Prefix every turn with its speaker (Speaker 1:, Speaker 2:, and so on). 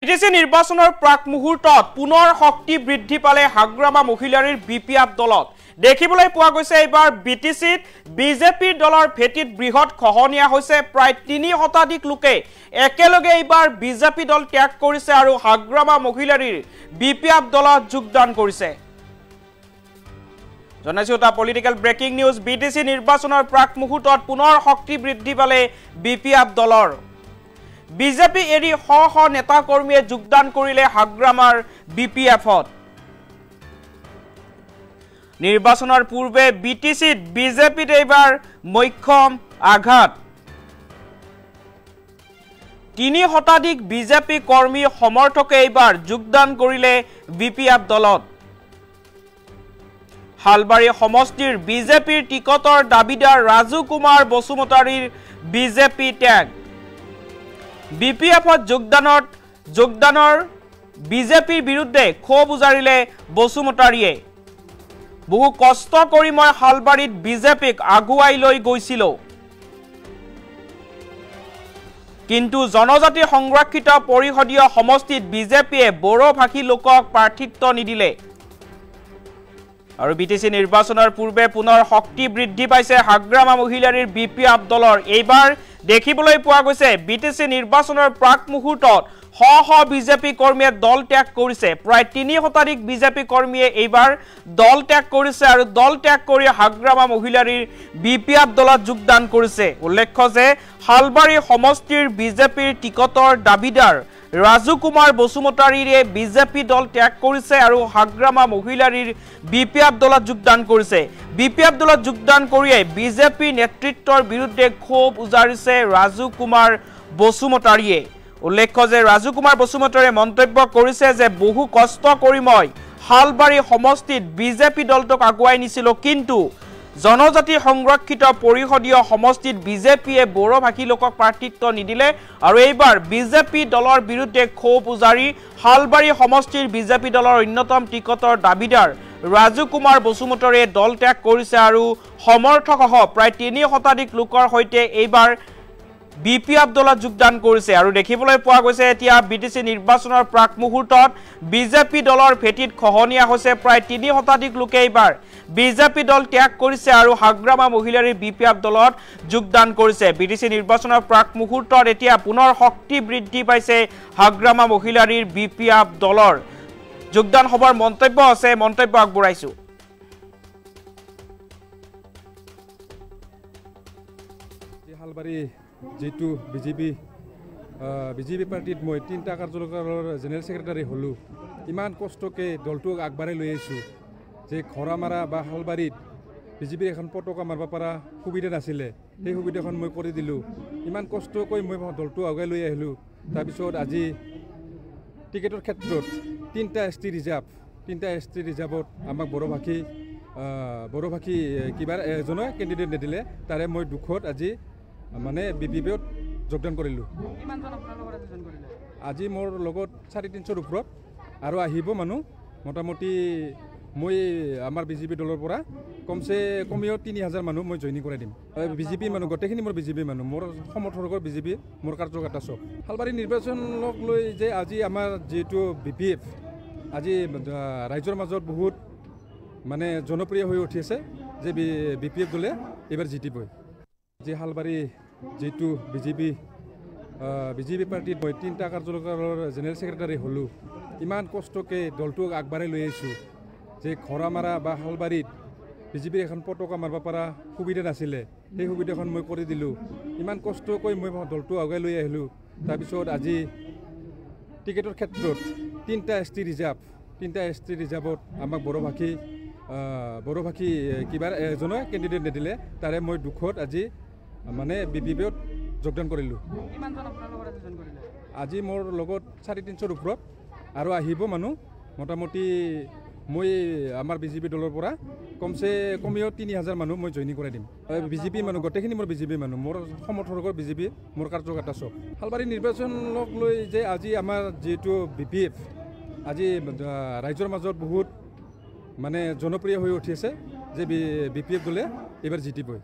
Speaker 1: BTC নিৰ্বাচনৰ প্ৰাক মুহূৰ্তত পুনৰ শক্তি বৃদ্ধি পালে হাগ্ৰামা মহিলাৰীৰ বিপিএফ দলত দেখিবলৈ পোৱা গৈছে এবাৰ বিটিসিত বিজেপিৰ দলৰ ভেটিত বৃহৎ খহনীয়া হৈছে প্ৰায় ৩ শতাধিক লোকে একেলগে এবাৰ বিজেপি দল ত্যাগ কৰিছে আৰু হাগ্ৰামা মহিলাৰীৰ বিপিএফ দলত যোগদান কৰিছে জনাইছো এটা পলিটিক্যাল ব্ৰেকিং নিউজ বিটিসি নিৰ্বাচনৰ প্ৰাক মুহূৰ্তত পুনৰ শক্তি বৃদ্ধি পালে বিপিএফ দলৰ বিজেপি এৰি শ নেতা কৰ্মীয়ে যোগদান কৰিলে হাগ্ৰামাৰ বিপিএফত নিৰ্বাচনৰ পূৰ্বে বিটিসিত বিজেপিত এবাৰ মৈক্ষম আঘাত ৩ শতাধিক বিজেপি কৰ্মী সমৰ্থকে এবাৰ যোগদান কৰিলে বিপিএফ দলত হালবাৰী সমষ্টিৰ বিজেপিৰ টিকটৰ দাবিদাৰ ৰাজু কুমাৰ বসুমতাৰীৰ বিজেপি ত্যাগ বিপিএফত যোগদানৰ বিজেপিৰ বিৰুদ্ধে ক্ষোভ উজাৰিলে বসুমতাৰীয়ে বহু কষ্ট কৰি মই হালবাৰীত বিজেপিক আগুৱাই লৈ গৈছিল কিন্তু জনজাতি সংৰক্ষিত পৰিষদীয় সমষ্টিত বিজেপিয়ে বড়ো ভাষী লোকক প্ৰাৰ্থিত্ব নিদিলে আৰু বিটিসি নিৰ্বাচনৰ পূৰ্বে পুনৰ শক্তি বৃদ্ধি পাইছে হাগ্ৰামা মহিলাৰীৰ বিপিএফ দলৰ এইবাৰ দেখিবলৈ পোৱা গৈছে বিটিসি নিৰ্বাচনৰ প্ৰাক মুহূৰ্তত শ বিজেপি কৰ্মীয়ে দল ত্যাগ কৰিছে প্ৰায় ৩ শতাধিক বিজেপি কৰ্মীয়ে এইবাৰ দল ত্যাগ কৰিছে আৰু দল ত্যাগ কৰি হাগ্ৰামা মহিলাৰীৰ বিপিএফ দলত যোগদান কৰিছে উল্লেখ্য যে হালবাৰী সমষ্টিৰ বিজেপিৰ টিকটৰ দাবিদাৰ ৰাজু কুমাৰ বসুমতাৰীয়ে বিজেপি দল ত্যাগ কৰিছে আৰু হাগ্ৰামা মহিলাৰীৰ বিপিএফ দলত যোগদান কৰিছে বিপিএফ দলত যোগদান কৰিয়ে বিজেপি নেতৃত্বৰ বিৰুদ্ধে ক্ষোভ উজাৰিছে ৰাজু কুমাৰ বসুমতাৰীয়ে উল্লেখ্য যে ৰাজু কুমাৰ বসুমতাৰীয়ে মন্তব্য কৰিছে যে বহু কষ্ট কৰি মই হালবাৰী সমষ্টিত বিজেপি দলটোক আগুৱাই নিছিল কিন্তু জনজাতি সংৰক্ষিত পৰিষদীয় সমষ্টিত বিজেপিয়ে বড়ো ভাষী লোকক প্ৰাৰ্থিত্ব নিদিলে আৰু এইবাৰ বিজেপি দলৰ বিৰুদ্ধে ক্ষোভ উজাৰি হালবাৰী সমষ্টিৰ বিজেপি দলৰ অন্যতম টিকটৰ দাবিদাৰ ৰাজু কুমাৰ বসুমতাৰীয়ে দল ত্যাগ কৰিছে আৰু সমৰ্থকসহ প্ৰায় ৩ শতাধিক লোকৰ সৈতে এইবাৰ বিপিএফ দলত যোগদান কৰিছে আৰু দেখিবলৈ পোৱা গৈছে এতিয়া বিটিসি নিৰ্বাচনৰ প্ৰাক মুহূৰ্তত বিজেপি দলৰ ভেটিত খহনীয়া হৈছে প্ৰায় ৩ শতাধিক লোকে এইবাৰ বিজেপি দল ত্যাগ কৰিছে আৰু হাগ্ৰামা মহিলাৰীৰ বিপিএফ দলত যোগদান কৰিছে বিটিসি নিৰ্বাচনৰ প্ৰাক মুহূৰ্তত এতিয়া পুনৰ শক্তি বৃদ্ধি পাইছে হাগ্ৰামা মহিলাৰীৰ বিপিএফ দলৰ যোগদান হবৰ মন্তব্য আছে মন্তব্য আগবঢ়াইছো
Speaker 2: হালবাৰী যেটো বিজেপি পাৰ্টিত মই 3টা কাৰ্যালয়ৰ জেনেৰেল সেক্ৰেটাৰী হলো ইমান কষ্টকে দলটোক আগবাঢ়াই লৈ আহিছো যে খৰামাৰা বা হালবাৰীত বিজেপিৰ এখন পতাকা মাৰিব পৰা সুবিধা নাছিলে সেই সুবিধাখন মই কৰি দিলো ইমান কষ্ট কৰি মই দলটো আগুৱাই লৈ আহিলো তাৰপিছত আজি টিকেটৰ ক্ষেত্ৰত 3টা এছটি ৰিজাৰ্ভত আমাক বড়ো ভাষী কিবা এজনে কেণ্ডিডেট নিদিলে তাৰে মই দুখত আজি মানে বিপিএফত যোগদান কৰিলোঁ আজি মোৰ লগত 350ৰ ওপৰত আৰু আহিব মানুহ মোটামুটি মই আমাৰ বিজেপি দলৰ পৰা কমেও 3000 মানুহ মই জইনিং কৰাই দিম বিজেপি মানুহ গোটেইখিনি মোৰ বিজেপি মানুহ মোৰ সমৰ্থকৰ বিজেপি মোৰ কাৰ্যকৰ্তা চব হালবাৰী নিৰ্বাচনক লৈ যে আজি আমাৰ যিটো বিপিএফ আজি ৰাইজৰ মাজত বহুত মানে জনপ্ৰিয় হৈ উঠি আছে যে বিপিএফ দলে এইবাৰ জিতিবই যে হালবাৰী যেটো বিজেপি পাৰ্টিত মই 3টা কাৰ্যালয়ৰ জেনেৰেল সেক্ৰেটাৰী হলো ইমান কষ্টকে দলটোক আগবাঢ়াই লৈ আহিছো যে খৰামাৰা বা হালবাৰীত বিজেপিৰ এখন পতাকা মাৰিব পৰা সুবিধা নাছিলে সেই সুবিধাখন মই কৰি দিলোঁ ইমান কষ্ট কৰি মই দলটো আগুৱাই লৈ আহিলোঁ তাৰপিছত আজি টিকেটৰ ক্ষেত্ৰত 3টা এছটি ৰিজাৰ্ভত আমাক বড়ো ভাষী কিবা এজনে কেণ্ডিডেট নিদিলে তাৰে মই দুখত আজি মানে বিপিএফত যোগদান কৰিলোঁ আজি মোৰ লগত 350ৰ ওপৰত আৰু আহিব মানুহ মোটামুটি মই আমাৰ বিজেপি দলৰ পৰা কমেও 3000 মানুহ মই জইনিং কৰাই দিম বিজেপি মানুহ গোটেইখিনি মোৰ বিজেপি মানুহ মোৰ সমৰ্থকৰ বিজেপি মোৰ কাৰ্যকৰ্তা চব হালবাৰী নিৰ্বাচনক লৈ যে আজি আমাৰ যিটো বিপিএফ আজি ৰাইজৰ মাজত বহুত মানে জনপ্ৰিয় হৈ উঠি আছে যে বিপিএফ দলে এইবাৰ জিতিবই